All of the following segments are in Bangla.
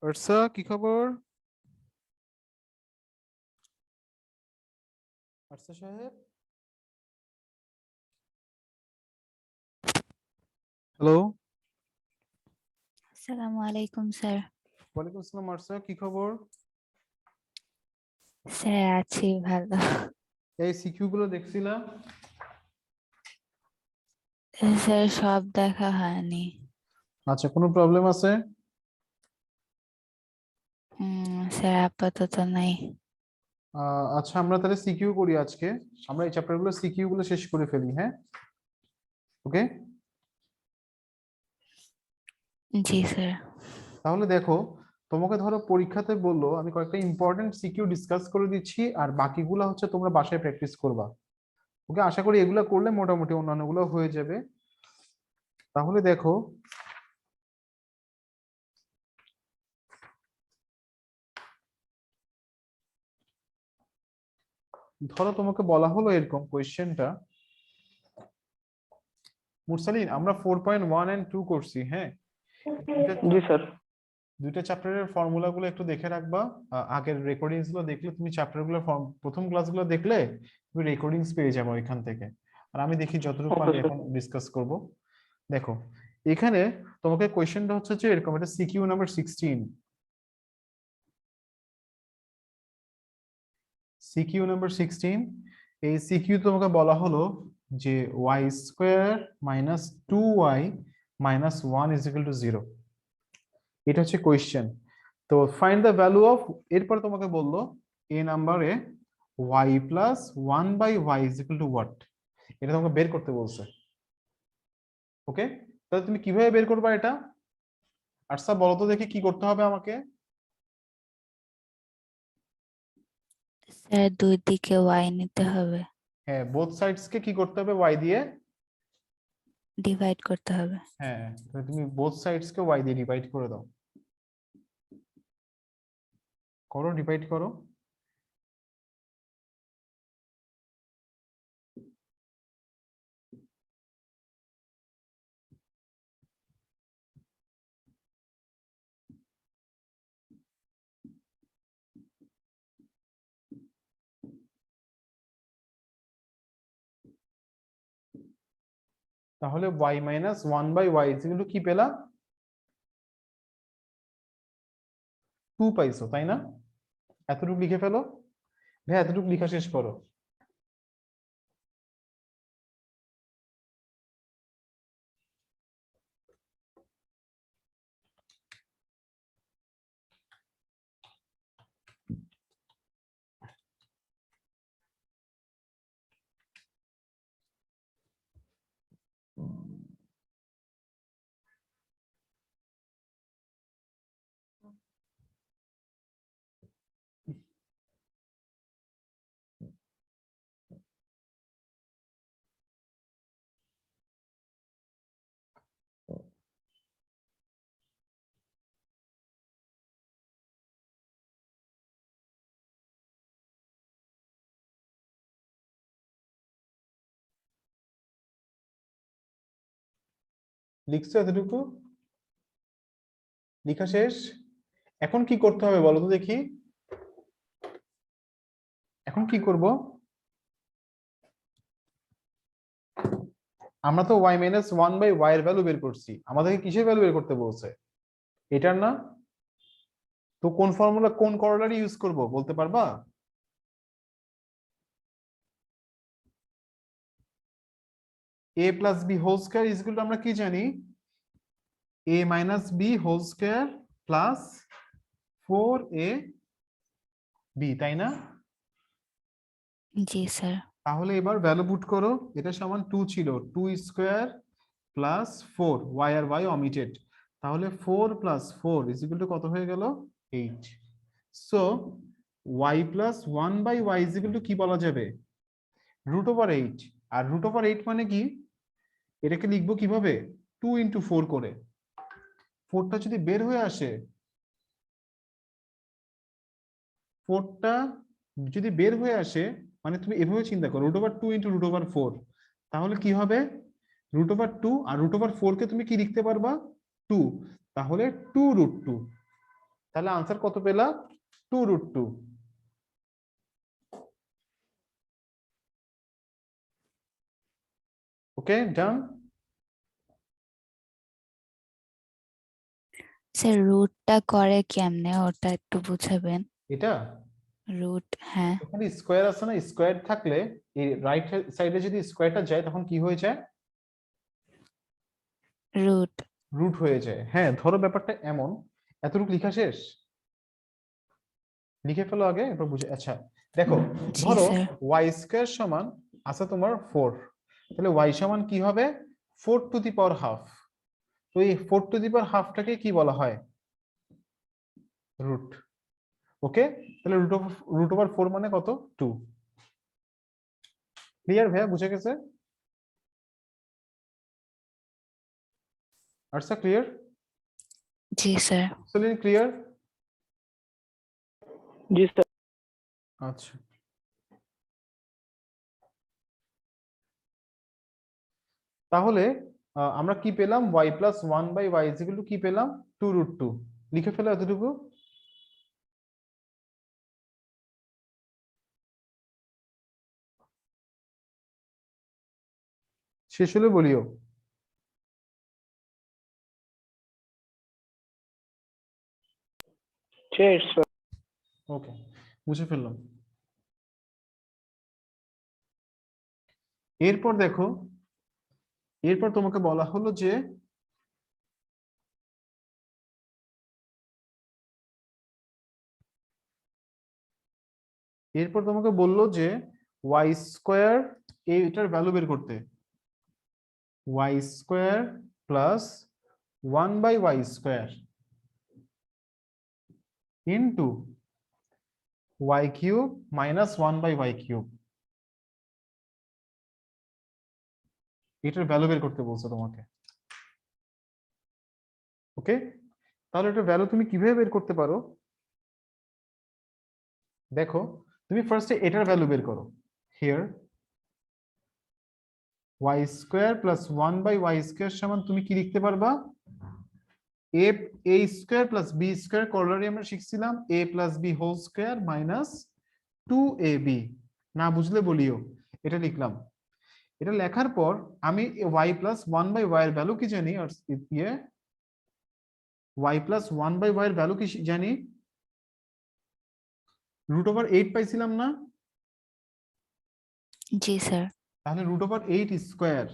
আরসা, কি খবর? আরসা সাহেব, হ্যালো। আসসালামু আলাইকুম স্যার। ওয়ালাইকুম আসসালাম। আরসা, কি খবর? স্যার আছি ভালো। এই সিকিউ গুলো দেখছিলাম। স্যার সব দেখা হয়নি। আচ্ছা, কোনো প্রবলেম আছে? স্যার আপাতত নাই। আচ্ছা, আমরা তাহলে সিকিউ করি আজকে। আমরা এই চ্যাপ্টার গুলো সিকিউ গুলো শেষ করে ফেলি, হ্যাঁ? ওকে। জি স্যার। তাহলে দেখো, তোমাকে ধরো পরীক্ষাতে বললো আমি কয়েকটা ইম্পর্টেন্ট সিকিউ ডিসকাস করে দিচ্ছি, আর বাকিগুলো হচ্ছে তোমরা বাসায় প্র্যাকটিস করবা। ওকে, আশা করি এগুলো করলে মোটামুটি অন্যান্য গুলো হয়ে যাবে। তাহলে দেখো, ধরো তোমাকে বলা হলো এরকম কোয়েশ্চেনটা, মুরসালিন আমরা 4.1 এন্ড 2 করছি, হ্যাঁ? জি স্যার। দুইটা চ্যাপ্টারের ফর্মুলা গুলো একটু দেখে রাখবা। আগের রেকর্ডিংস গুলো দেখলে তুমি চ্যাপ্টার গুলো প্রথম ক্লাসগুলো দেখলে তুমি রেকর্ডিংস পেয়ে যাবে ওইখান থেকে। আর আমি দেখি যতটুকু ওকে পারি স্যার। এখন ডিসকাস করব। দেখো, এখানে তোমাকে কোয়েশ্চেনটা হচ্ছে যে এরকম, এটা সিকিউ নাম্বার 16। সিকিউ নাম্বার 16, এই সিকিউ তোমাকে বলা হলো যে y square minus 2y minus 1 is equal to 0। এটা হচ্ছে কোয়েশ্চেন। তো ফাইন্ড দ্য ভ্যালু অফ, এরপর তোমাকে বললো এ নাম্বারে y plus 1/y is equal to what, এটা তোমাকে বের করতে বলছে। ওকে, তাহলে তুমি কিভাবে বের করবা এটা? আচ্ছা বলো তো দেখি কি করতে হবে আমাকে। স্যার দুই দিকে ওয়াই নিতে হবে, হ্যাঁ, বোথ সাইডস কে কি করতে হবে? y দিয়ে। ডিভাইড করতে হবে। হ্যাঁ, তাহলে তুমি বোথ সাইডস কে y দিয়ে ডিভাইড করে দাও। করো, ডিভাইড করো। তাহলে y মাইনাস 1/y কিন্তু কি পেলা? 2 পাইছো, তাই না? এতটুকু লিখে ফেলো। ভাই এতটুকু লেখা শেষ করো। লিখছো এতটুকু? লেখা শেষ? এখন কি করতে হবে বলো তো দেখি। এখন কি করব? আমরা তো y মাইনাস 1/y এর ভ্যালু বের করছি, আমাদেরকে কিসের ভ্যালু বের করতে বলছে? এটার না? তো কোন ফর্মুলা, কোন করোলারি ইউজ করব বলতে পারবা? a plus b whole square is equal to, আমরা কি জানি? a minus b whole square plus 4ab, তাই না? জি স্যার। তাহলে এবার ভ্যালু পুট করো। এটা সমান 2 ছিল, 2 স্কয়ার প্লাস 4, y আর y অমিটেড। তাহলে 4 প্লাস 4 ইজ ইকুয়াল টু কত হয়ে গেল? 8। So y plus 1/y is equal to কি বলা যাবে? √8। আর √8 মানে কি? এটাকে লিখবো কিভাবে? 2 ইন্টু 4 করে। 4টা যদি বের হয়ে আসে, 4টা যদি বের হয়ে আসে, মানে তুমি এভাবে চিন্তা করো, √2 ইন্টু √4, তাহলে কি হবে? √2 আর √4 কে তুমি কি লিখতে পারবা? 2। তাহলে 2√2। তাহলে আনসার কত পেলা? 2√2। ওকে, ডান। স্যার রুটটা করে কেমনে, ওটা একটু বুঝাবেন। এটা রুট, হ্যাঁ। এখানে স্কোয়ার আছে না, স্কোয়ার থাকলে এই রাইট সাইডে যদি স্কোয়ারটা যায় তখন কি হয়ে যায়? রুট। রুট হয়ে যায়। হ্যাঁ, ধরো ব্যাপারটা এমন। এতটুকু লেখা শেষ? লিখে ফেলো আগে, এরপর বুঝে। আচ্ছা দেখো, জি ধরো স্যার। ওয়াই স্কোয়ার সমান আছে তোমার 4, তাহলে ওয়াই সমান কি হবে? 4⁻²। তো এই 4⁻²টাকে কি বলা হয়? রুট। ওকে, তাহলে √4 মানে কত? 2। ক্লিয়ার ভাইয়া, বুঝে গেছে? আচ্ছা, ক্লিয়ার? জি স্যার। সেলিন, ক্লিয়ার? जी सर। আচ্ছা, তাহলে আমরা কি পেলাম? y+1/y কি পেলাম? 2√2। লিখে ফেলো এতটুকু। শেষ হলে বলিও। शेष सर। ওকে, বুঝে ফেললাম। এরপর দেখো, এরপর তোমাকে বলা হলো যে এরপর তোমাকে বললো যে ওয়াই স্কোয়ার, এটার ভ্যালু বের করতে। Y square plus 1/y² into y³ minus 1/y³। এটার ভ্যালু বের করতে বলছো তোমাকে। ওকে, তাহলে এটার ভ্যালু তুমি কিভাবে বের করতে পারো? দেখো, তুমি ফার্স্টে এটার ভ্যালু বের করো। হিয়ার y² প্লাস 1/y² সমান তুমি কি লিখতে পারবা? a² প্লাস b² করলারে আমরা শিখছিলাম a plus b whole square minus 2ab। না বুঝলে বলিও। এটা লিখলাম। এটা লেখার পর আমি y প্লাস 1/y এর ভ্যালু কি জানি? আর ইয়ে y প্লাস 1/y এর ভ্যালু কি জানি? √8 পাইছিলাম না? জি স্যার। তাহলে √8 স্কয়ার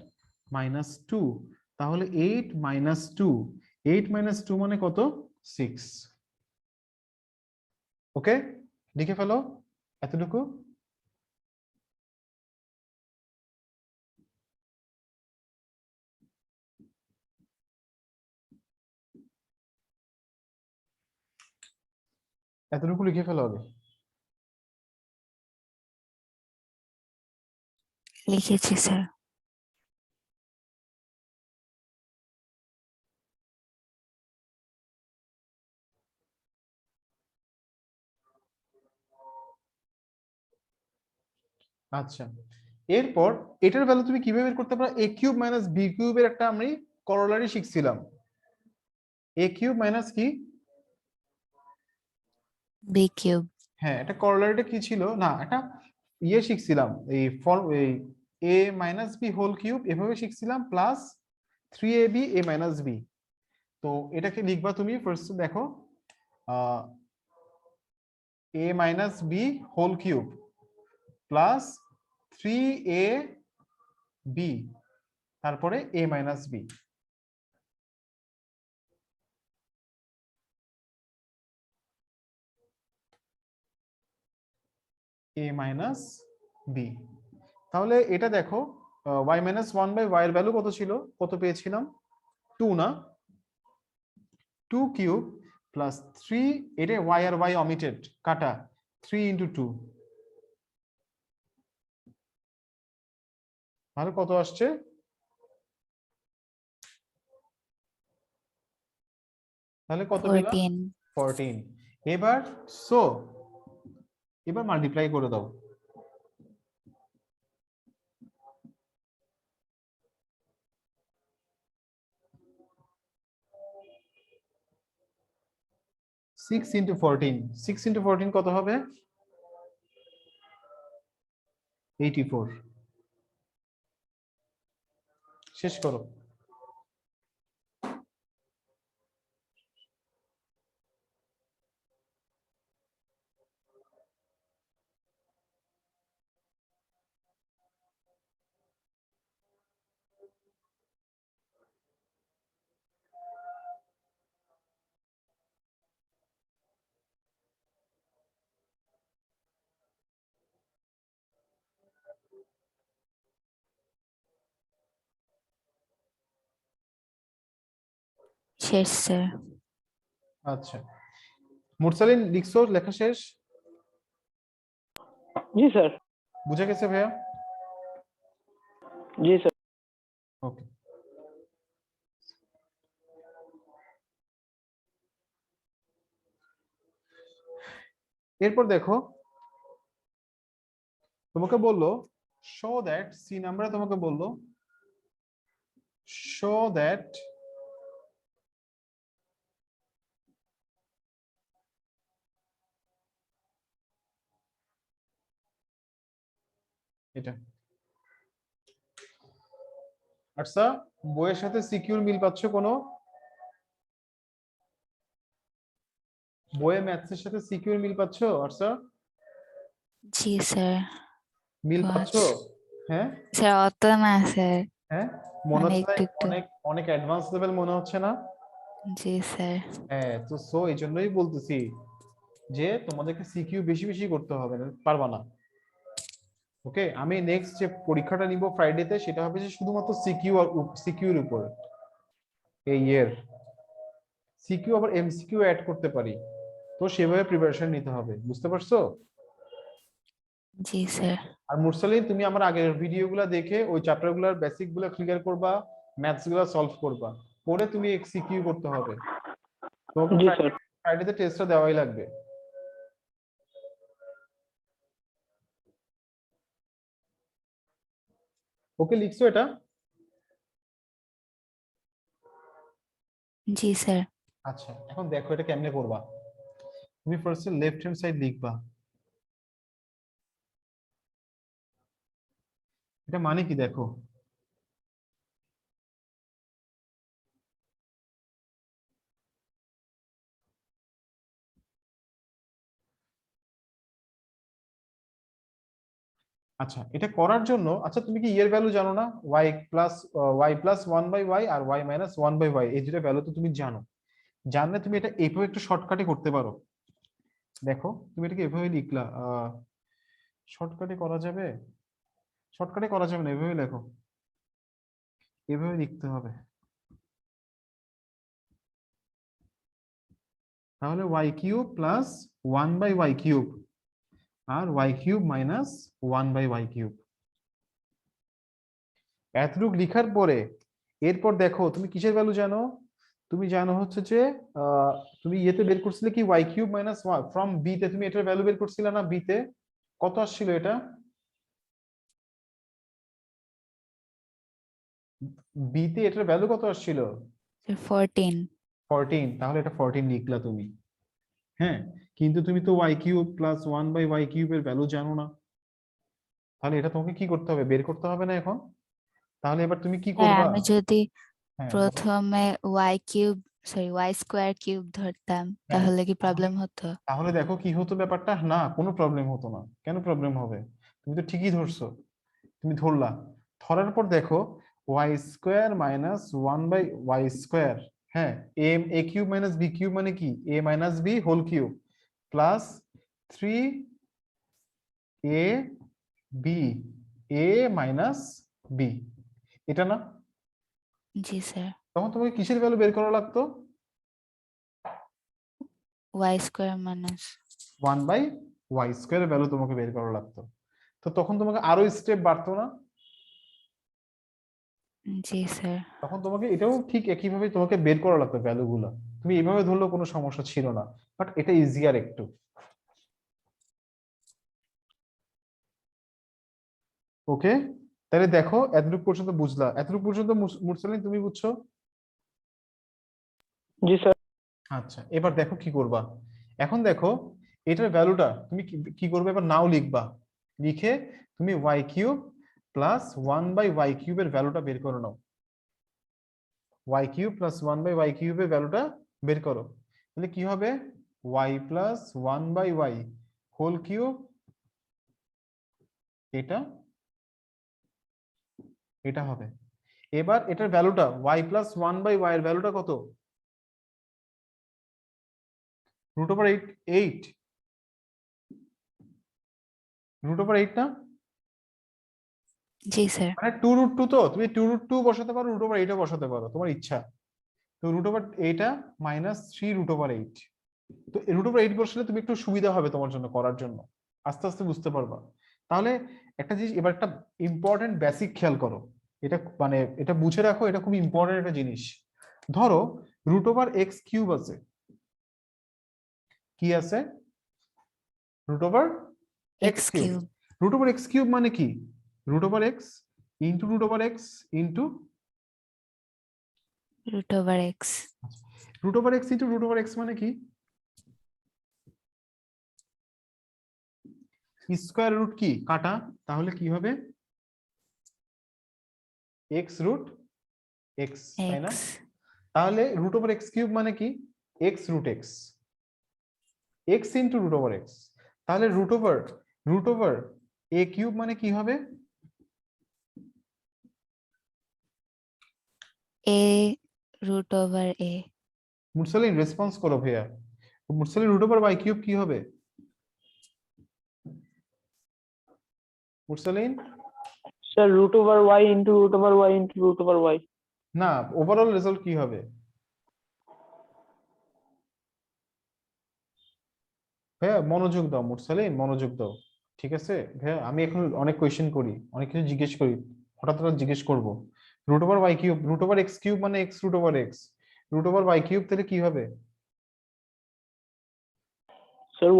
মাইনাস 2, তাহলে 8 মাইনাস 2, 8 মাইনাস 2 মানে কত? 6। ওকে, লিখে ফেলো এতটুকু। এতটুকু লিখে ফেলো আগে। লিখেছি স্যার। আচ্ছা, এরপর এটার ভ্যালু তুমি কিভাবে বের করতে পারো? a³ মাইনাস b³ এর একটা আমি করোলারি শিখছিলাম। a³ মাইনাস কি? B cube. হ্যাঁ, এটা করোলারিটা কি ছিল না, এটা ইয়ে শিখছিলাম, এই এই a minus b whole cube এভাবে শিখছিলাম, plus 3ab a minus b। তো এটাকে লিখবা তুমি ফার্স্ট। দেখো, a minus b whole cube plus 3ab তারপরে a minus b। a minus b। তাহলে এটা দেখো, y মাইনাস 1/y এর ভ্যালু কত ছিল? কত পেয়েছিলাম? 2 না? 2 কিউব প্লাস 3, এটা y আর y অমিটেড, কাটা, 3 ইন্টু 2, তাহলে কত আসছে? তাহলে কত পেলাম? 14। 14। এবার সো এবার মাল্টিপ্লাই করে দাও। 6 into 14, 6 into 14 কত হবে? 84। শেষ করো। শেষ স্যার। আচ্ছা, মুরসালিন লিখছো, লেখা শেষ? जी सर। বুঝে গেছে ভাইয়া? जी सर। ওকে। এরপর দেখো, তোমাকে বললো শো দ্যাট, সি নাম্বারে তোমাকে বললো শো দ্যাট এটা। আচ্ছা, বইয়ের সাথে সিকিউর মিল পাচ্ছ কোনো? বইয়ে ম্যাথসের সাথে সিকিউর মিল পাচ্ছ? আচ্ছা, জি স্যার। মিল পাচ্ছ? হ্যাঁ স্যার অত না স্যার, হ্যাঁ, মনে মানে হচ্ছে না? একটু একটু। অনেক অনেক অ্যাডভান্স লেভেল মনে হচ্ছে না? জি স্যার। হ্যাঁ, তো সো এই জন্যই বলতেছি যে তোমাদেরকে সিকিউ বেশি বেশি করতে হবে, না পারবা না। ওকে, আমি নেক্সট যে পরীক্ষাটা নিব ফ্রাইডেতে, সেটা হবে যে শুধুমাত্র সিকিউ আর সিকিউর উপর। এই এর সিকিউ আবার এমসিকিউ অ্যাড করতে পারি, তো সেভাবে প্রিপারেশন নিতে হবে, বুঝতে পারছো? জি স্যার। আর মুরসালিন, তুমি আমার আগের ভিডিওগুলো দেখে ওই চ্যাপ্টারগুলোর বেসিক গুলো ক্লিয়ার করবা, ম্যাথস গুলো সলভ করবা, পরে তুমি সিকিউ করতে হবে। তোমাকে जी सर। ফ্রাইডেতে টেস্টটা দেওয়াই লাগবে। ওকে, লিখছো এটা? জি স্যার। আচ্ছা, এখন দেখো এটা কেমনে করবা। তুমি ফার্স্টে লেফট হ্যান্ড সাইড লিখবা। এটা মানে কি দেখো, আচ্ছা এটা করার জন্য, আচ্ছা তুমি কি এর ভ্যালু জানো না? y+1/y আর y-1/y, এই দুটো ভ্যালু তো তুমি জানো। জানলে তুমি এটা এইভাবে একটু শর্টকাটে করতে পারো। দেখো তুমি এটাকে এভাবে লিখলা, শর্টকাটে করা যাবে? শর্টকাটে করা যাবে না, এভাবে লেখো, এভাবে লিখতে হবে। তাহলে y³ + 1/y³ আর y³ - 1/y³। এতটুকু লিখার পরে এরপর দেখো তুমি কিসের ভ্যালু জানো? তুমি জানো হচ্ছে যে তুমি ইয়েতে বের করছিলে কি y³ - 1 ফ্রম বি তে, তুমি এটার ভ্যালু বের করছিলে না? বি তে কত আসছিল এটা? বি তে এটার ভ্যালু কত আসছিল? 14। 14। তাহলে এটা 14 লিখলা তুমি। হ্যাঁ, কিন্তু তুমি তো y³ + 1/y³ এর ভ্যালু জানো না, তাহলে এটা তোমাকে কি করতে হবে? বের করতে হবে না এখন? তাহলে এবার তুমি কি স্যার করবা? আমি যদি হ্যাঁ বলো। প্রথমে y² ধরতাম হ্যাঁ, তাহলে কি তাহলে প্রবলেম হতো? তাহলে দেখো কি হতো ব্যাপারটা, না কোনো প্রবলেম হতো না। কেন প্রবলেম হবে? তুমি তো ঠিকই ধরছো, তুমি ধরলা, ধরার পর দেখো y² - 1/y², হ্যাঁ, a³ - b³ মানে কি a-b² প্লাস 3ab a-b, এটা না? জি স্যার। তখন তোমাকে কিসের ভ্যালু বের করা লাগতো? y² - 1/y² এর ভ্যালু তোমাকে বের করা লাগতো। তো তখন তোমাকে আরো স্টেপ বাড়তো না? জি স্যার। তখন তোমাকে এটাও ঠিক একইভাবে তোমাকে বের করা লাগতো ভ্যালুগুলো। তুমি এইভাবে ধরলেও কোনো সমস্যা ছিল না, বাট এটা ইজিয়ার একটু। ওকে, তাহলে দেখো এতটুকু পর্যন্ত বুঝলা? এতটুকু পর্যন্ত মুরসালিন তুমি বুঝছো? जी सर। আচ্ছা, এবার দেখো কি করবা। এখন দেখো এটার ভ্যালুটা তুমি কি করবে, এবার নাও লিখবা, লিখে তুমি ওয়াই কিউব প্লাস 1/y³ এর ভ্যালুটা বের করে নাও। ওয়াই কিউব প্লাস 1/y³ এর ভ্যালুটা বের করো, তাহলে কি হবে, y plus 1/y whole cube, এটা এটা হবে। এবার এটার ভ্যালুটা y প্লাস 1/y এর ভ্যালুটা কত, √8 √8 না, জি স্যার। মানে 2√2, তো তুমি 2√2 বসাতে পারো, √8 বসাতে পারো, তোমার ইচ্ছা। তো √8 মাইনাস 3√8, তো √8 বসালে তুমি একটু সুবিধা হবে তোমার জন্য করার জন্য, আস্তে আস্তে বুঝতে পারবা। তাহলে একটা জিনিস, এবার একটা ইম্পর্টেন্ট বেসিক খেয়াল করো, এটা মানে এটা বুঝে রাখো, এটা খুব ইম্পর্টেন্ট একটা জিনিস। ধরো √x³ আছে, কি আছে, √x³ x³ √x³ মানে কি, √x into √x into √x √x into √x মানে কি, স্কয়ার রুট কি কাটা, তাহলে কি হবে x√x, তাই না? x তাহলে √x³ মানে কি, x√x, x ইন্টু √x, তাহলে √a³ মানে কি হবে, a√a মুরসালিন রেসপন্স করো ভাইয়া, মুরসালিন √y³ কি হবে, মুরসালিন? Sir √y into √y into √y। না, ওভারঅল রেজাল্ট কি হবে ভাইয়া, মনোযোগ দাও মুরসালিন, মনোযোগ দাও, ঠিক আছে ভাইয়া, আমি এখন অনেক কোয়েশ্চেন করি, অনেক কিছু জিজ্ঞেস করি, হঠাৎ হঠাৎ জিজ্ঞেস করবো। √y³ √x³ মানে x√x, √y³ তাহলে কি হবে, স্যার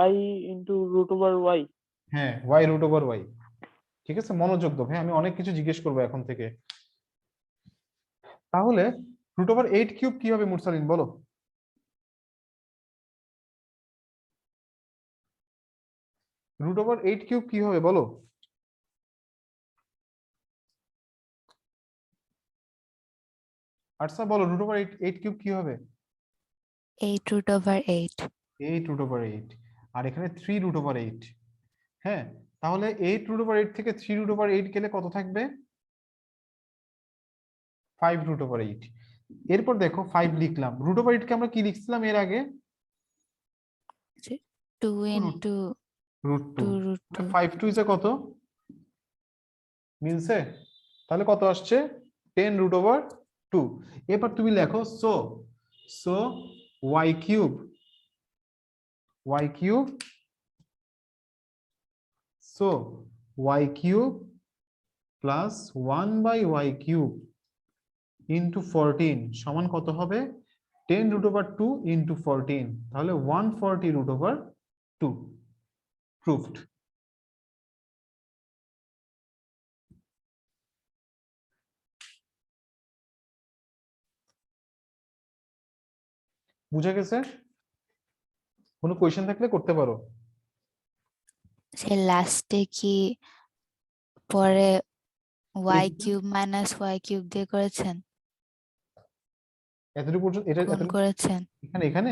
y ইন্টু √y। হ্যাঁ y√y, ঠিক আছে, মনোযোগ দাও ভাই, আমি অনেক কিছু জিজ্ঞেস করবো এখন থেকে। তাহলে √8³ কি হবে মুরসালিন বলো, √8³ কি হবে বলো, আচ্ছা বলো, √8³ কি হবে, 8√8 8√8, আর এখানে 3√8, হ্যাঁ, তাহলে 8√8 থেকে 3√8 গেলে কত থাকবে, 5√8। এরপর দেখো 5 লিখলাম, √8 কে আমরা কি লিখছিলাম এর আগে, 2 √2, ইন্টু 2√2 5 2 কত, মিলছে, তাহলে কত আসছে, 10√2। এবার তুমি লেখো so so y³ so y³ plus 1/y³ into 14 সমান কত হবে, 10√2 ইন্টু 14, তাহলে 140√2, প্রুফড। বুঝে গেছে, কোনো কোয়েশ্চেন থাকলে করতে পারো। সে লাস্টে কি পরে এইটা y³ মাইনাস y³ দিয়ে করেছেন, এতটুকু পর্যন্ত, এটা গুণ এতটুকু, করেছেন? এখানে এখানে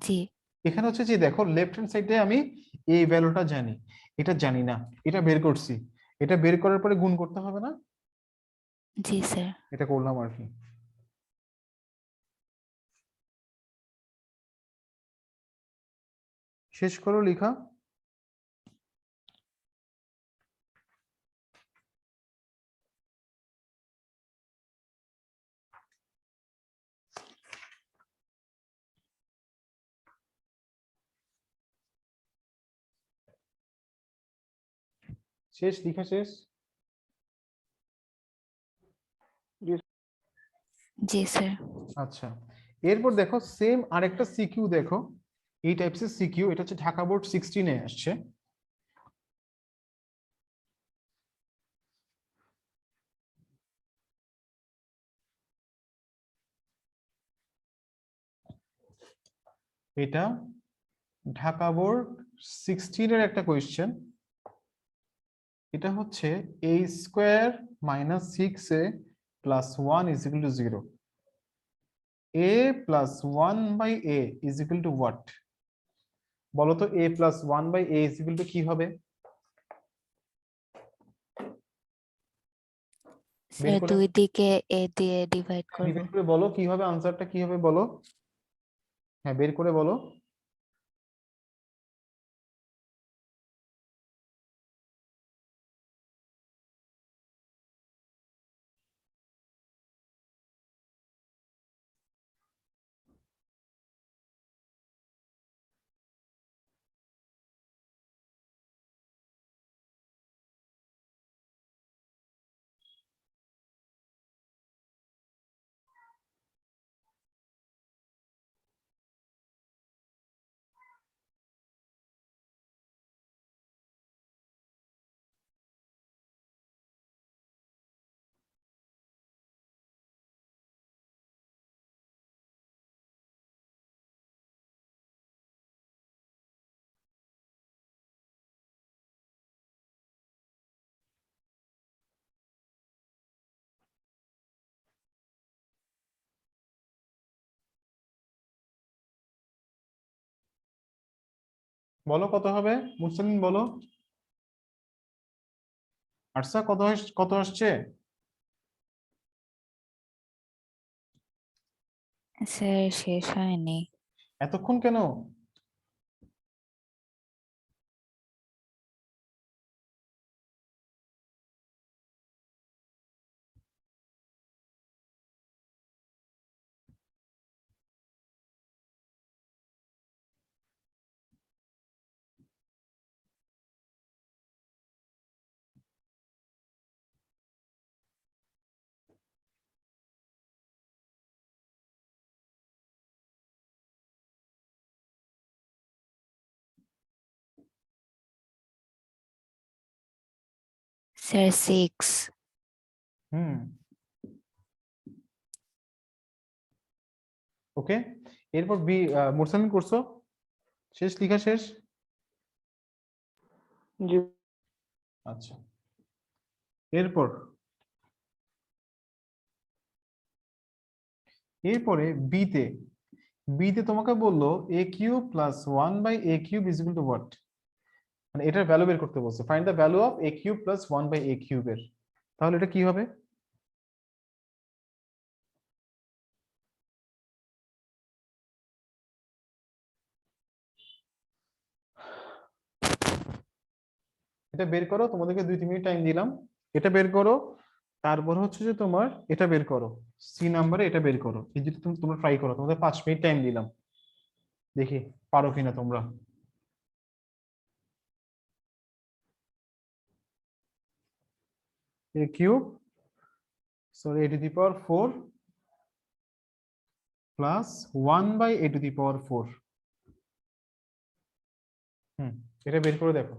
জি এখানে হচ্ছে যে দেখো লেফট হ্যান্ড সাইডে আমি এই ভ্যালুটা জানি, এটা জানি না, এটা বের করছি, এটা বের করার পরে গুণ করতে হবে না, জি স্যার। এটা করলাম আর কি। শেষ করো লেখা, শেষ, লেখা শেষ। জি স্যার। আচ্ছা, এরপর দেখো সেম আরেকটা সিকিউ দেখো, এই টাইপসের সিকিউ, এটা হচ্ছে ঢাকা বোর্ড 16-এ আসছে। এটা ঢাকা বোর্ড 16 এর একটা কোয়েশ্চেন। এটা হচ্ছে a square minus 6a plus 1 is equal to 0। a plus 1 by a is equal to what? বলো তো a plus 1 by a is equal to কি হবে? বের স্যার করে দুই দিকে এ দিয়ে ডিভাইড করব। ডিভাইড করে বলো কি হবে, আনসারটা কি হবে বলো। হ্যাঁ, বের করে বলো। বলো কত হবে, মুরসালিন বলো। আচ্ছা, কত আসছে? স্যার শেষ হয়নি। এতক্ষণ কেন? স্যার 6। হুম, ওকে। এরপর বি মুরসালিন করছো? শেষ, লেখা শেষ? জি আচ্ছা, এরপর এরপরে বিতে তোমাকে বললো a cube plus 1 by a cube is equal to what? মানে এটার ভ্যালু বের করতে বলছে, find the value of a cube plus 1 by a কিউবের। তাহলে এটা কি হবে? এটা বের করো, তোমাদেরকে 2-3 মিনিট টাইম দিলাম। এটা বের করো, তারপর হচ্ছে যে তোমার এটা বের করো, সি নাম্বারে এটা বের করো। এই যেটা তোমরা ট্রাই করো, তোমাদের 5 মিনিট টাইম দিলাম, দেখি পারো কিনা তোমরা। A cube, sorry, a to the power 4 plus 1 by a to the power 4। হুম, এটা বের করে দেখো।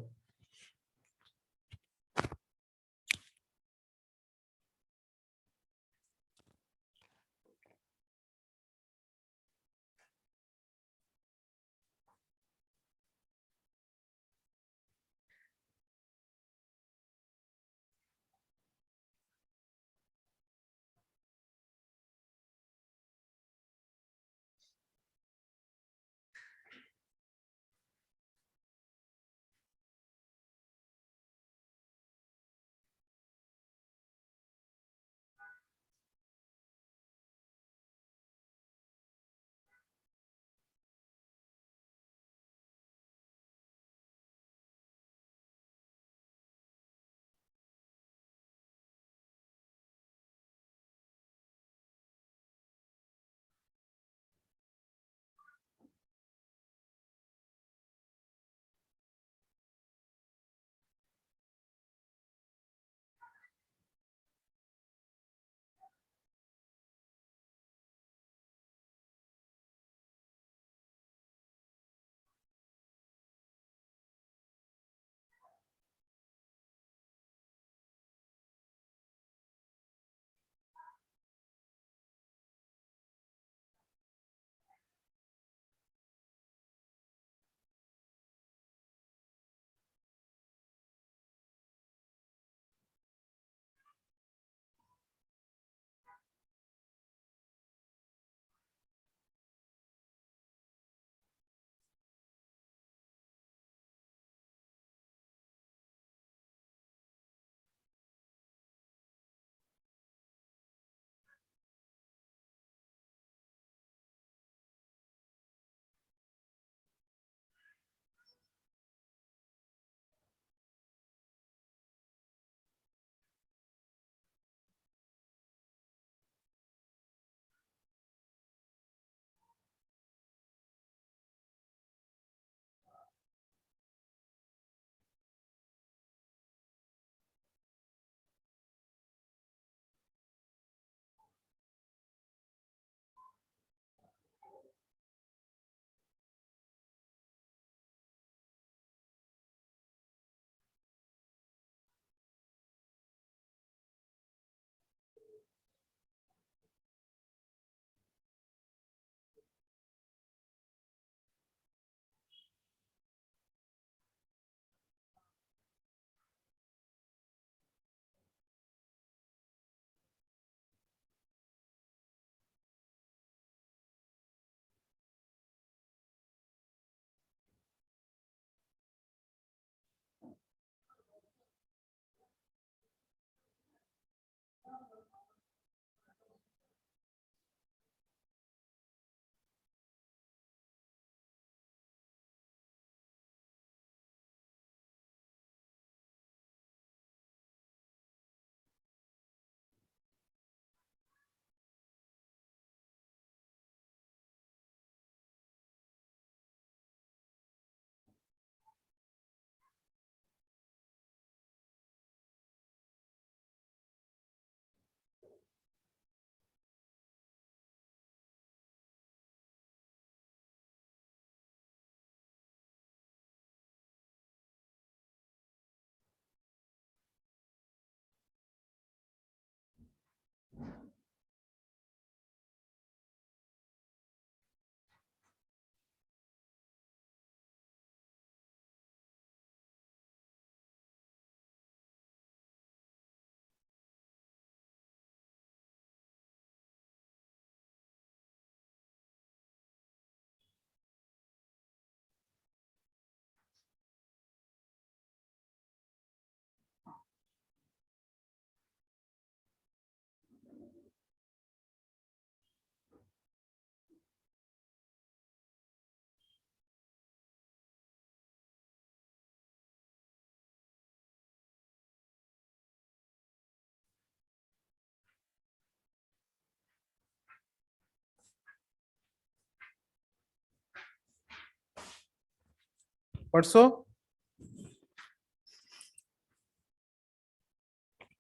পারছো?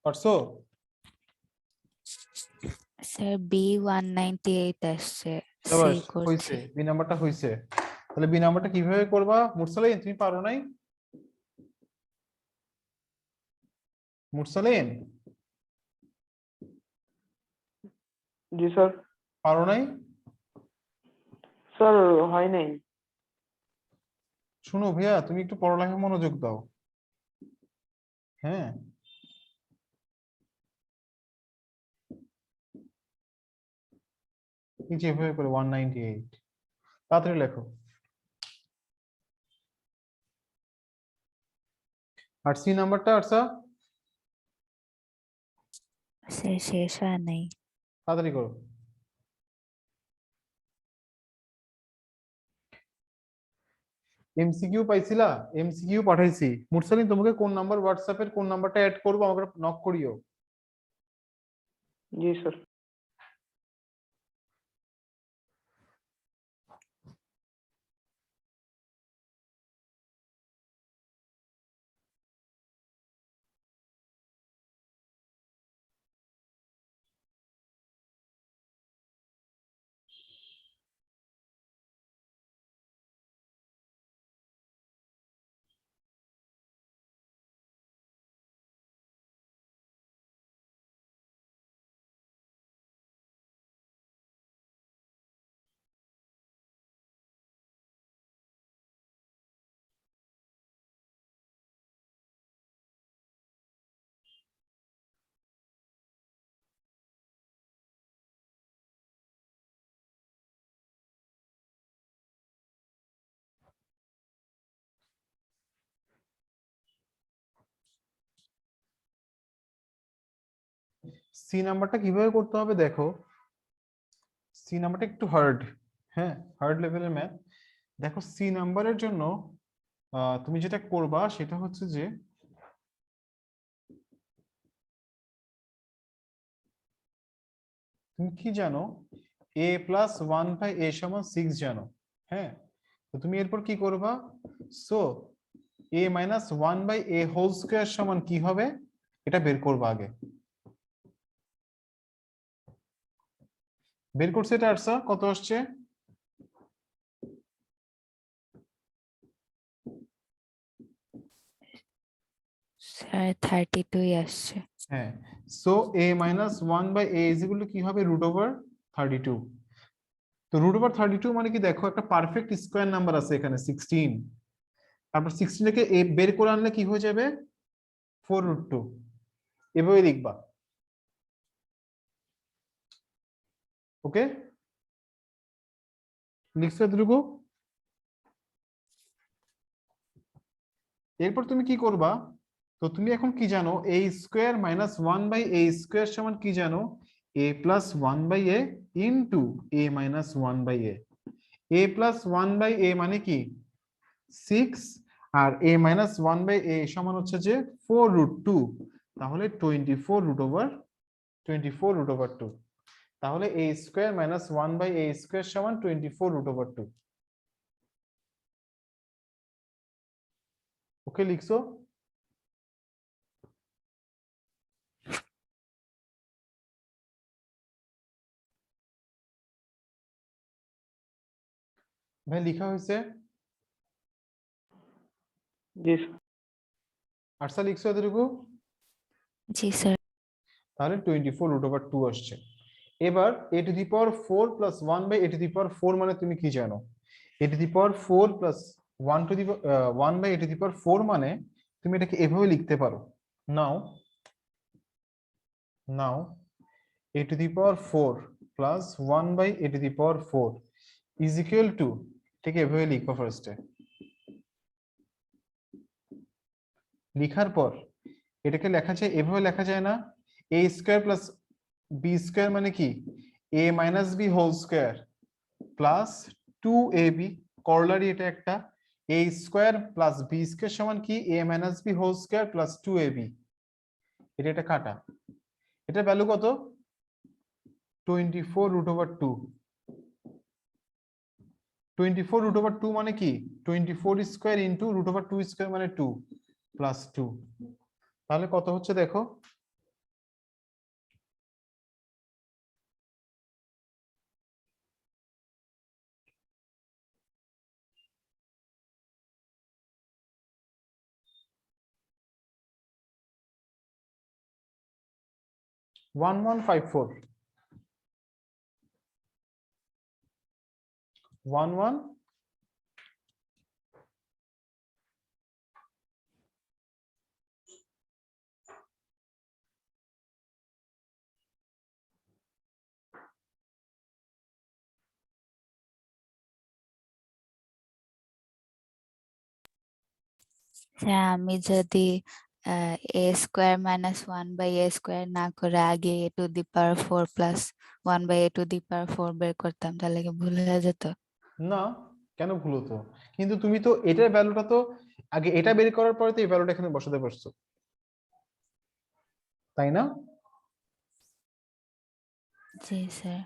পারছো? স্যার B198 আসছে, সি শাবাশ, করছি। হইছে, বি নাম্বারটা হইছে। তাহলে বি নাম্বারটা কিভাবে করবা মুরসালিন? তুমি পারো নাই? মুরসালিন জি স্যার। পারো নাই? স্যার হয় নাই। শুনো ভাইয়া, তুমি একটু পড়ালেখায় মনোযোগ দাও। হ্যাঁ, এই যে এভাবে করে 198, তাড়াতাড়ি লেখো। আর সি নাম্বারটা আচ্ছা স্যার শেষ হয় নাই। তাড়াতাড়ি করো। এমসিকিউ পাইছিলা? এমসিকিউ পাঠাইছি। মুরসালিন তোমাকে কোন নাম্বার হোয়াটসঅ্যাপের কোন নাম্বারটা অ্যাড করবো আমাকে নক করিও। জি স্যার। সি নাম্বারটা কিভাবে করতে হবে দেখো। সি নাম্বারটা একটু হার্ড, হ্যাঁ, হার্ড লেভেলের ম্যাথ। দেখো সি নাম্বারের জন্য তুমি যেটা করবা সেটা হচ্ছে যে তুমি কি জানো, a প্লাস 1/a=6 জানো, হ্যাঁ। তো তুমি এরপর কি করবা, so a minus 1/a whole square সমান কি হবে এটা বের করবা আগে। বের করছে এটা আসছে কত আসছে? স্যার 32 আসছে। হ্যাঁ, so a minus 1/a is equal to কি হবে, √32। তো √32 মানে কি, দেখো একটা পারফেক্ট স্কয়ার নাম্বার আছে এখানে 16, তারপর 16 কে বের করে আনলে কি হয়ে যাবে, 4√2। এভাবে লিখবা, ওকে? লিখছো এতটুকু? এরপর তুমি কি করবা, তো তুমি এখন কি জানো, a square minus 1/a square সমান কি জানো, a plus 1/a into a minus 1/a। a plus 1/a মানে কি 6, আর a মাইনাস 1/a সমান হচ্ছে যে 4√2। তাহলে 24√2। তাহলে a square minus 1/a square সমান 24√2। ওকে, লিখছো? ভাই লিখা হয়েছে? জি স্যার। আটসা লিখছো এতটুকু? জি স্যার। তাহলে 24√2 আসছে। এবার a⁴ প্লাস 1/a⁴ মানে তুমি কি জানো, a⁴ প্লাস 1/a⁴ মানে তুমি এটাকে এভাবে লিখতে পারো। নাও নাও a⁴ plus 1/a⁴ is equal two, ঠিক এভাবে লিখবো ফার্স্টে। লিখার পর এটাকে লেখা যায়, এভাবে লেখা যায় না, a square plus b square মানে কি a minus b whole square plus 2ab, corollary এটা একটা, a square plus b square সমান কি a minus b whole square plus 2ab। এটা কাটা, এটা ভ্যালু কত, 24√2। 24 রুট ওভার 2 মানে কি 24 square into root over 2 square মানে 2 প্লাস 2, তাহলে কত হচ্ছে দেখো, ওয়ান ওয়ান ফাইভ ফোর, 11 হ্যাঁ, আমি যদি a square minus one by a square না করে আগে a to the power four plus one by a to the power four বের করতাম, তাহলে কি ভুল হয়ে যেত? না, কেন ভুল হতো? কিন্তু তুমি তো এটার ভ্যালুটা তো আগে এটা বের করার পরে তো এই ভ্যালুটা এখানে বসাতে পারছো, তাই না? জি স্যার।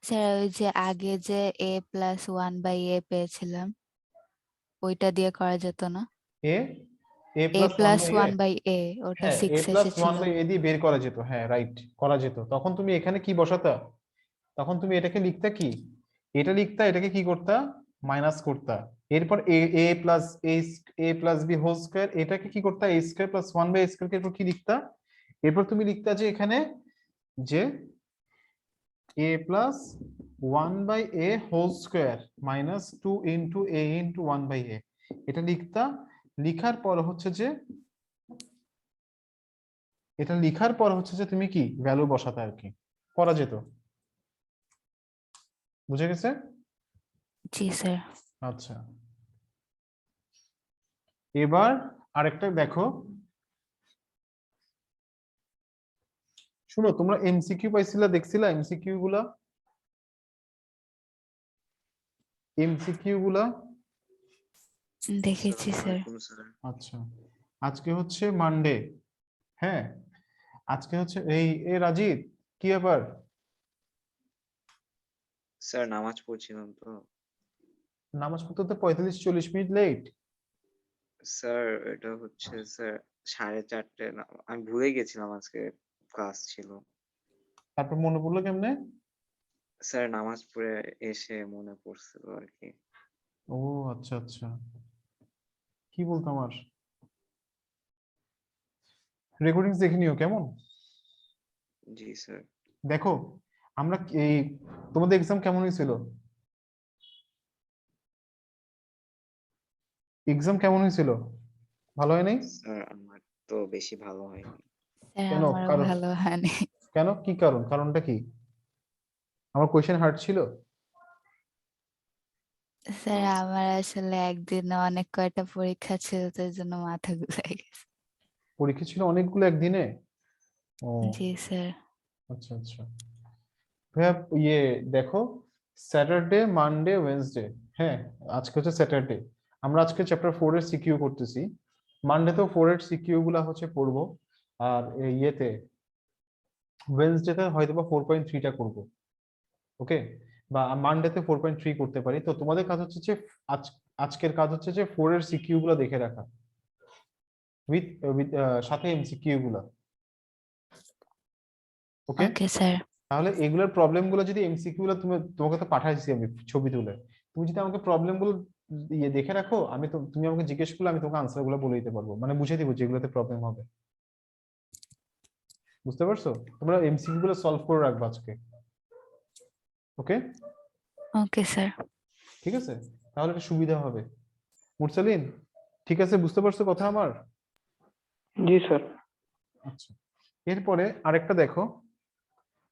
স্যার ওই যে আগে যে a plus one by a পেয়েছিলাম, ওইটা দিয়ে করা যেত না? A a a plus one plus by a, one by a, ওটা হ্যাঁ এ সিক্স প্লাস ওয়ান এসেছিল। বাই এ দিয়ে বের করা যেত, হ্যাঁ রাইট, করা যেত। তখন তুমি এখানে কি বসাতা, তখন তুমি এটাকে লিখতা কি, এটা লিখতা, এটাকে কি করতা, মাইনাস করতা। এরপর a a plus a plus b whole square, এটাকে কি করতা, a square plus one by square, এরপর কি লিখতা, এরপর তুমি লিখতা যে এখানে যে a plus one by a whole square minus two into a into one by a, এটা লিখতা। লিখার পর হচ্ছে যে এটা লিখার পর হচ্ছে যে তুমি কি ভ্যালু বসাতে আর কি, করা যেত। বুঝে গেছে? জি স্যার। আচ্ছা, এবার আরেকটা দেখো, শুনো তোমরা এমসিকিউ পাইছিলা, দেখছিলা এমসিকিউ গুলা, এমসিকিউ গুলা? দেখেছি স্যার। আচ্ছা, আজকে হচ্ছে মানডে, হ্যাঁ আজকে হচ্ছে এই এ রাজীব, কি ব্যাপার? স্যার নামাজ পড়ছিলাম তো। নামাজ পড়তে তো 45-40 মিনিট লেট। স্যার এটা হচ্ছে স্যার 4:30 আমি ভুলে গেছিলাম আজকে ক্লাস ছিল। তারপর মনে পড়লো কেমনে? স্যার নামাজ পড়ে এসে মনে পড়ছিল আর কি। ও আচ্ছা আচ্ছা, কি বলতাম আর, রেকর্ডিংস দেখে নিও কেমন। জি স্যার। দেখো আমরা এই তোমাদের এক্সাম কেমন হয়েছিল, এক্সাম কেমন হয়েছিল, ভালো হয় নাই? স্যার আমার তো বেশি ভালো হয়নি। স্যার কেন, আমারও কারণ, ভালো হয়নি। কেন কি কারণ, কারণটা কি? আমার কোয়েশ্চেন হার্ড ছিল? স্যার আমার আসলে একদিনে অনেক কয়টা পরীক্ষা ছিল, তো এই জন্য মাথা ঘুরাই গেছে। পরীক্ষা ছিল অনেকগুলো একদিনে? ও জি স্যার। আচ্ছা আচ্ছা, ভাইয়া ইয়ে দেখো, স্যাটারডে মানডে ওয়েডনেসডে, হ্যাঁ আজকে হচ্ছে স্যাটারডে, আমরা আজকে চ্যাপ্টার 4 এর সিকিউ করতেছি, মানডে তো 4 এর সিকিউ গুলা হচ্ছে পড়বো, আর ইয়েতে ওয়েডনেসডেতে হয়তো বা 4.3টা করবো, ওকে, বা মানডেতে 4.3 করতে পারি। তো তোমাদের কাজ হচ্ছে যে আজকের কাজ হচ্ছে যে 4 এর সিকিউ গুলা দেখে রাখা, উইথ উইথ সাথে এমসিকিউ গুলা, ওকে। Okay sir. তাহলে এগুলোর প্রবলেম গুলো যদি এমসিকিউ গুলো তুমি, তোমাকে তো পাঠাইছি আমি ছবি তুলে, তুমি যদি আমাকে প্রবলেম গুলো ইয়ে দেখে রাখো, আমি তো তুমি আমাকে জিজ্ঞেস করলে আমি তোমাকে আনসার গুলো বলে দিতে পারবো, মানে বুঝে দিব যেগুলোতে প্রবলেম হবে। বুঝতে পারছো? তোমরা এমসিকিউ গুলো সলভ করে রাখবা আজকে, ওকে। Okay sir. ঠিক আছে, তাহলে এটা সুবিধা হবে। মুরসালিন, ঠিক আছে, বুঝতে পারছো কথা আমার? জি স্যার। আচ্ছা, এরপরে আরেকটা দেখো,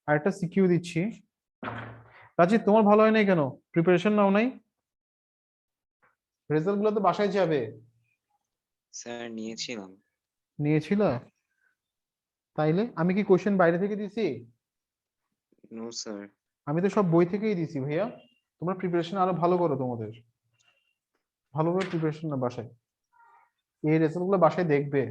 আরেকটা সিকিউ দিচ্ছি। রাজীব তোমার ভালো হয় নাই কেন, প্রিপারেশন নাও নাই? রেজাল্ট গুলো তো বাসায় যাবে। স্যার নিয়েছিলাম। নিয়েছিলা? তাইলে আমি কি কোশ্চেন বাইরে থেকে দিছি? No sir. আমি তো সব বই থেকেই দিছি ভাইয়া। তোমরা প্রিপারেশন আরো ভালো করো, তোমাদের ভালোভাবে প্রিপারেশন না বাসায়, এই রেজাল্ট গুলো বাসায় দেখবে।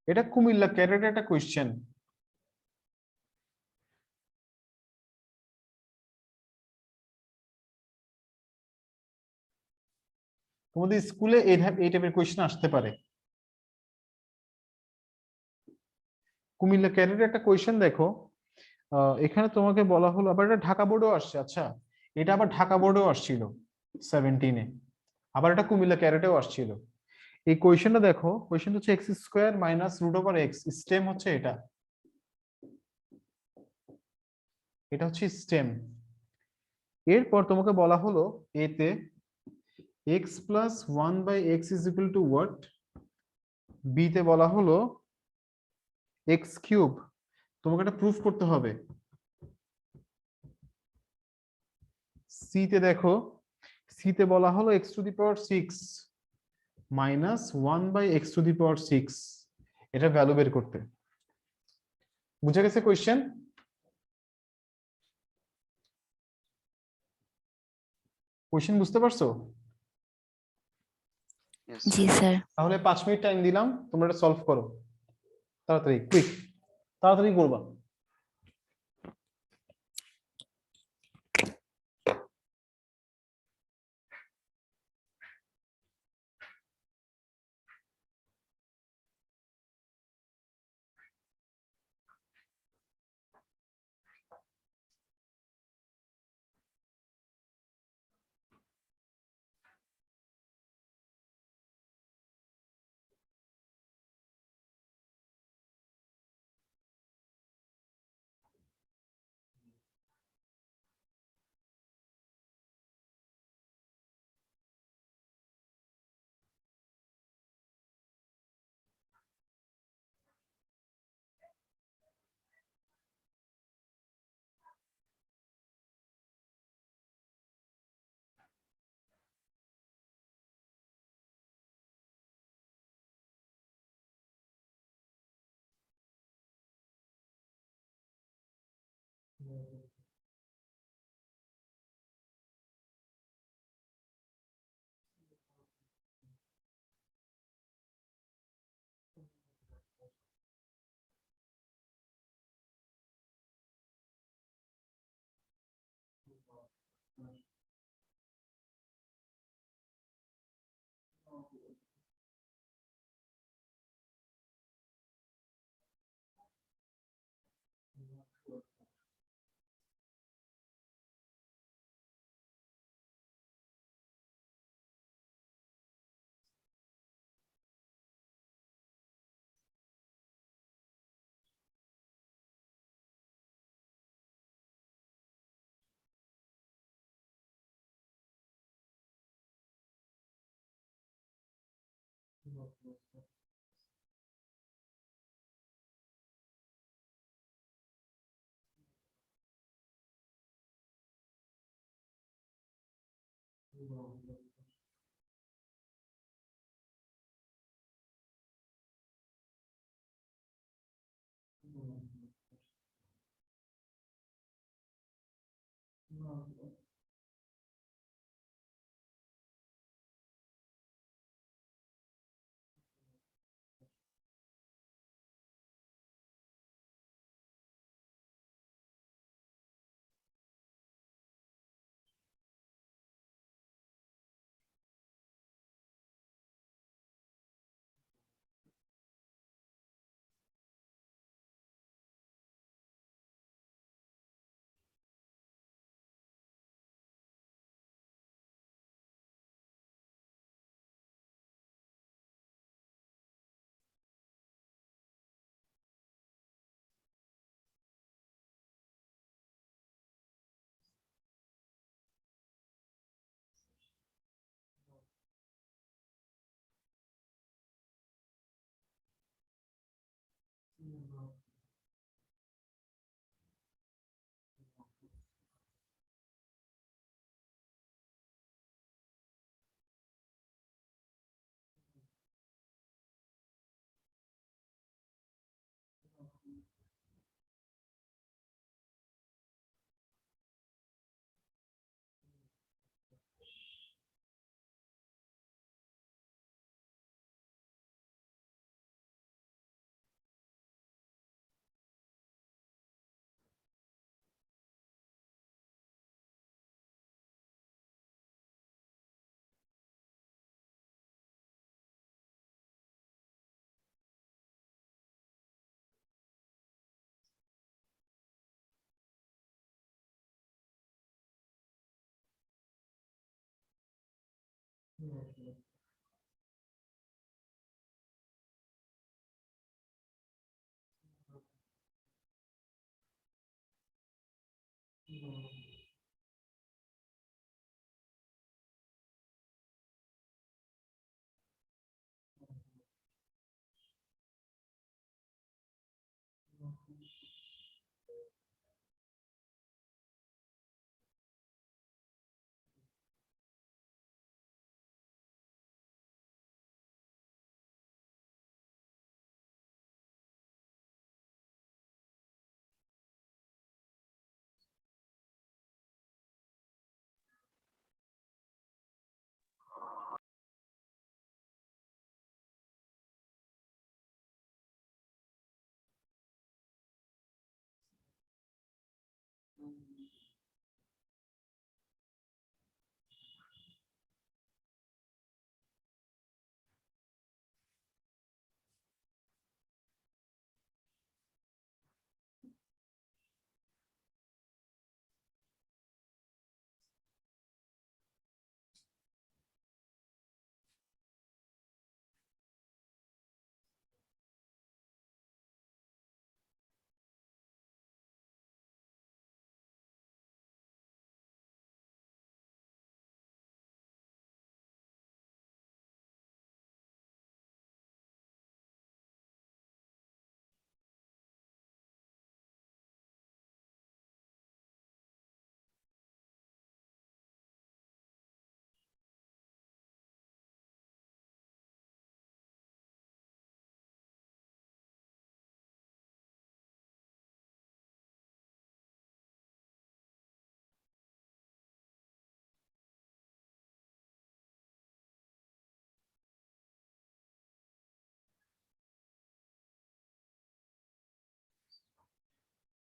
এটা কুমিল্লা ক্যাডেটের একটা কোয়েশ্চেন। তোমাদের স্কুলে এই টাইপের কোয়েশ্চেন আসতে পারে। কুমিল্লা ক্যাডেটের একটা কোয়েশ্চেন দেখো, এখানে তোমাকে বলা হলো, আবার এটা ঢাকা বোর্ডেও আসছে। আচ্ছা, এটা আবার ঢাকা বোর্ডেও আসছিল 17-এ, আবার এটা কুমিল্লা ক্যাডেটেও আসছিল। এই কোয়েশ্চেনটা দেখো, কোয়েশ্চেনটা হচ্ছে x square minus root over x, stem হচ্ছে এটা, এটা হচ্ছে স্টেম। এরপর তোমাকে বলা হলো এতে x plus one by x is equal to what, b তে বলা হলো এক্স কিউব। তোমাকে এটা প্রুফ করতে হবে। সি তে দেখো, সি তে বলা হলো x to the power six minus one by x to the power six, এটা ভ্যালু বের করতে। বুঝে গেছে কোয়েশ্চেন? কোয়েশ্চেন বুঝতে পারছো? Yes, জি sir. স্যার। তাহলে 5 মিনিট টাইম দিলাম, তোমরা এটা সলভ করো তাড়াতাড়ি, কুইক, তাড়াতাড়ি করবা।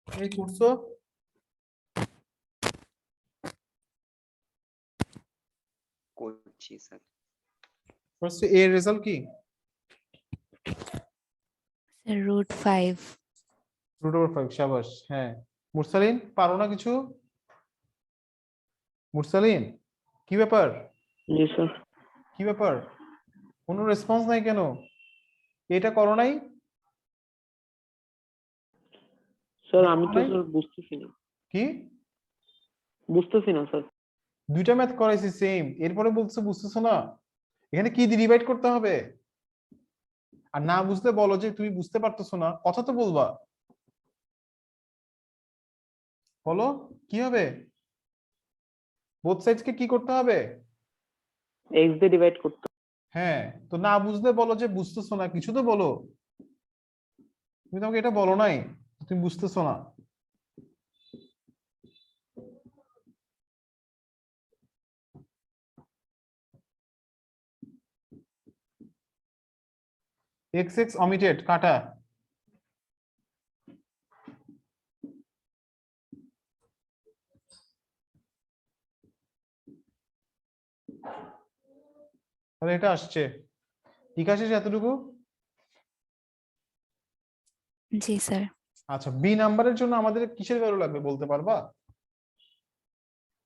এই করছো? করছি স্যার। ফার্স্ট এর রেজাল্ট কি? √5। √5, শাবাশ। হ্যাঁ, মুরসালিন পারো না কিছু? মুরসালিন, কি ব্যাপার? জি স্যার। কি ব্যাপার, কোনো রেসপন্স নাই কেন? এটা করো নাই? স্যার এটা আমি করো তো নাই? স্যার বুঝতেছি না কি? স্যার। দুইটা ম্যাথ করাইছি সেম, এরপরে বলছো বুঝতেছো না? এখানে কি দিয়ে ডিভাইড করতে হবে? আর না বুঝতে বলো যে তুমি বুঝতে পারতেছো না, কথা তো বলবা। বলো কি হবে? বোথ সাইডস কে কি করতে হবে? এক্স দিয়ে ডিভাইড করতে। হ্যাঁ, তো না বুঝলে বলো যে বুঝতেছো না, কিছু তো বলো। তুমি তো আমাকে এটা বলো নাই, তুমি বুঝতেছো না। এক্স এক্স অমিটেড, কাটা। তাহলে এটা আসছে, ঠিক আছে এতটুকু। জি স্যার। আচ্ছা, বি নাম্বারের জন্য আমাদের কিসের ভ্যালু লাগবে বলতে পারবা?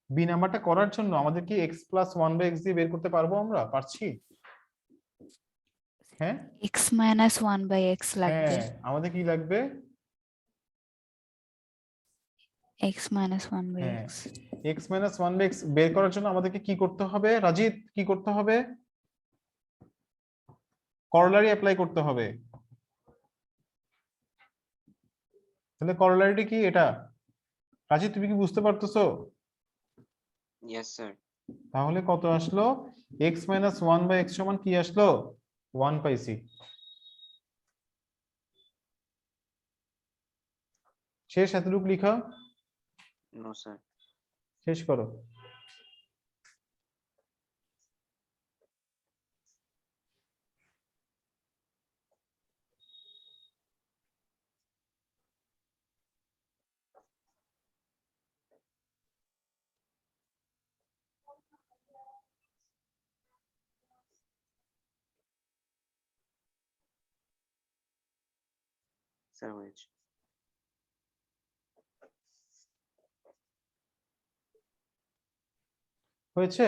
বি নাম্বারটা করার জন্য আমাদের কি x plus one by x দিয়ে বের করতে পারবো? আমরা পারছি? হ্যাঁ x - 1/x লাগবে। হ্যাঁ, আমাদের কি লাগবে? x - 1/x। হ্যাঁ, x minus one by x বের করার জন্য আমাদেরকে কি করতে হবে রাজিত? কি করতে হবে? করলারি অ্যাপ্লাই করতে হবে। তাহলে করলারিটি কি এটা? রাজিত তুমি কি বুঝতে পারতেছো? Yes sir. তাহলে কত আসলো? X minus one by x সমান কি আসলো? 1 পাইছি। শেষ, এতটুকু লিখা নো স্যার। শেষ করো। স্যার হয়েছে। হয়েছে?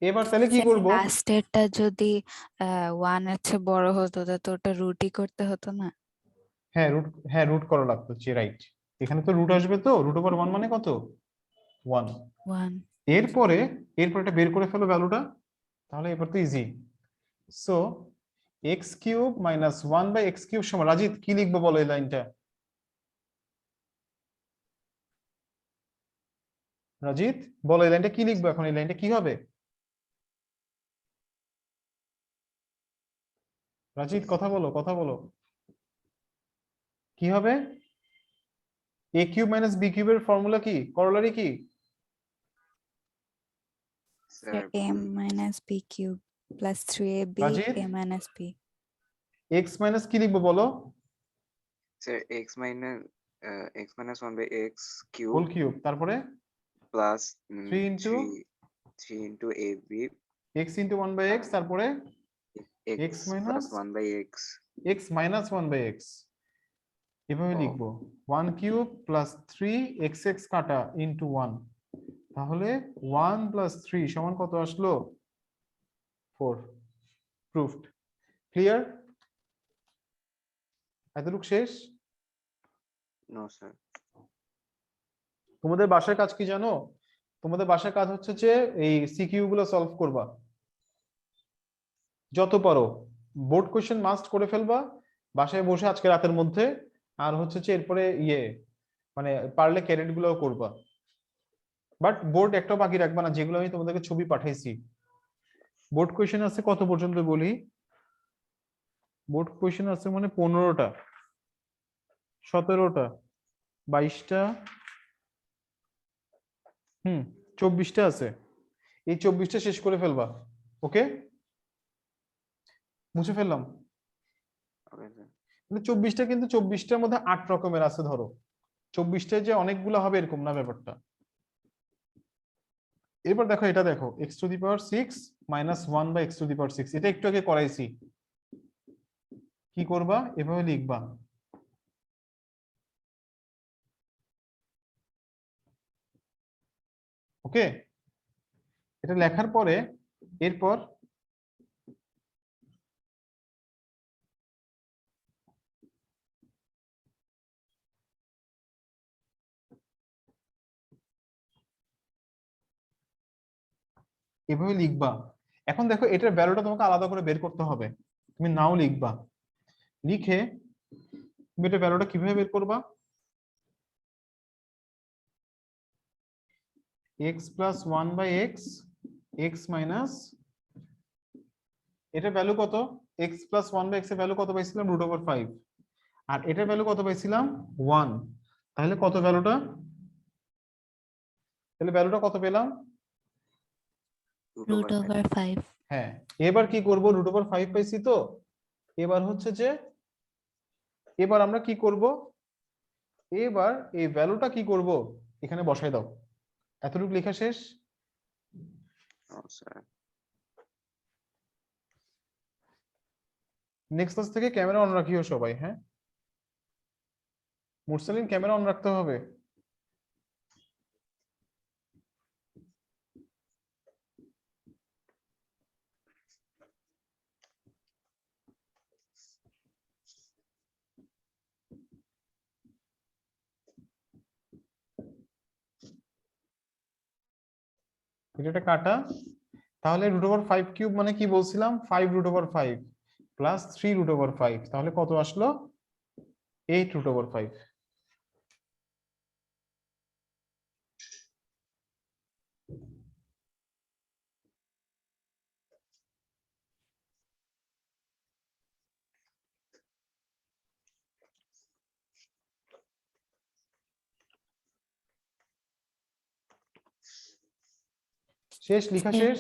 এবার তাহলে কি করব? লাস্টেরটা যদি 1 এর চেয়ে বড় হতো তো ওটা রুটই করতে হতো না? হ্যাঁ রুট করা লাগতো, রাইট। এখানে তো রুট আসবে, তো রুট ওভার 1 মানে কত? 1। 1 এরপরে এটা বের করে ফেলো ভ্যালুটা, তাহলে এবার তো easy. So x cube minus 1 by x cube সমান, রাজিত কি লিখবো বলো এই লাইনটা? রাজিত বলো এই লাইনটা কি লিখবো এখন? এই লাইনটা কি হবে? রাজিত কথা বলো, কথা বলো। কি হবে? এ কিউব মাইনাস বি কিউবের ফর্মুলা কি, করলারি কি? Sir a minus b cube plus 3ab রাজিত a minus b x minus কি লিখবো বলো? Sir x minus 1 by x whole cube cube, তারপরে plus 3 into 3 into ab x into 1 by x, তারপরে x x plus মাইনাস 1 by x x minus 1 by x, এভাবে ও। লিখবো 1 কিউব প্লাস 3 এক্স এক্স কাটা ইন্টু 1, তাহলে 1 প্লাস 3 সমান কত আসলো? 4। প্রুফড। ক্লিয়ার? এতটুকু শেষ? No sir. তোমাদের বাসার কাজ কি জানো? তোমাদের বাসার কাজ হচ্ছে যে এই সিকিউ গুলো সলভ করবা যত পারো। বোর্ড কোশ্চেন মাস্ট করে ফেলবা বাসায় বসে আজকে রাতের মধ্যে। আর হচ্ছে যে এরপরে মানে পারলে ক্যারেট গুলোও করবা, বাট বোর্ড একটাও বাকি রাখবা না, যেগুলো আমি তোমাদেরকে ছবি পাঠাইছি। বোর্ড কোশ্চেন আছে কত পর্যন্ত বলি? বোর্ড কোশ্চেন আছে মানে 15টা, 17টা, 22টা, 24টা আছে। এই 24টা শেষ করে ফেলবা। ওকে, মুছে ফেললাম। Okay sir. মানে 24টা, কিন্তু 24টার মধ্যে 8 রকমের আছে। ধরো 24টায় যে অনেকগুলো হবে এরকম না ব্যাপারটা। এরপর দেখো, এটা দেখো x to the power 6 minus 1 by x to the power 6, এটা একটু আগে করাইছি। কি করবা? এভাবে লিখবা। ওকে, এটা লেখার পরে এরপর এভাবে লিখবা। এখন দেখো এটার ভ্যালুটা তোমাকে আলাদা করে বের করতে হবে। তুমি নাও লিখবা, লিখে তুমি এটা ভ্যালুটা কিভাবে বের করবা? X plus 1 by x, x minus, এটা ভ্যালু কত? এক্স প্লাস 1 বাই এক্স এর ভ্যালু কত পাইছিলাম? Root over 5। আর এটার ভ্যালু কত পাইছিলাম? 1। তাহলে কত ভ্যালুটা? তাহলে ভ্যালুটা কত পেলাম? root over 5 হ্যাঁ, এবার কি করব? রুট ওভার 5 পাইছি তো। এবার হচ্ছে যে এবার আমরা কি করব? এবার এই ভ্যালুটা কি করব? এখানে বসাই দাও। এতটুকু লেখা শেষ? স্যার নেক্সট ক্লাস থেকে ক্যামেরা অন রাখিও সবাই। হ্যাঁ, মুরসালিন ক্যামেরা অন রাখতে হবে। এটা কাটা। তাহলে রুট ওভার 5 কিউব মানে কি বলছিলাম? 5 root over 5 plus 3 root over 5, তাহলে কত আসলো? 8 রুট ওভার 5। শেষ? লেখা শেষ?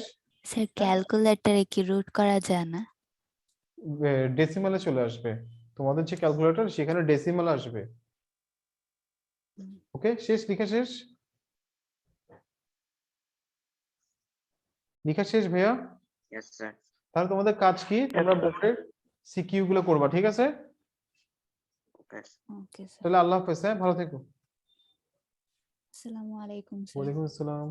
স্যার ক্যালকুলেটরে কি রুট করা যায় না? ডেসিমালে চলে আসবে। তোমাদের যে ক্যালকুলেটর সেখানে ডেসিমাল আসবে। ওকে, শেষ? লেখা শেষ? লেখা শেষ ভাইয়া? Yes sir. তাহলে তোমাদের কাজ কি? তোমরা বোর্ডের সিকিউ গুলো করবা, ঠিক আছে? ওকে ওকে স্যার, তাহলে আল্লাহ হাফেজ। হ্যাঁ, ভালো থেকো। আসসালামু আলাইকুম স্যার। ওয়ালাইকুম আসসালাম।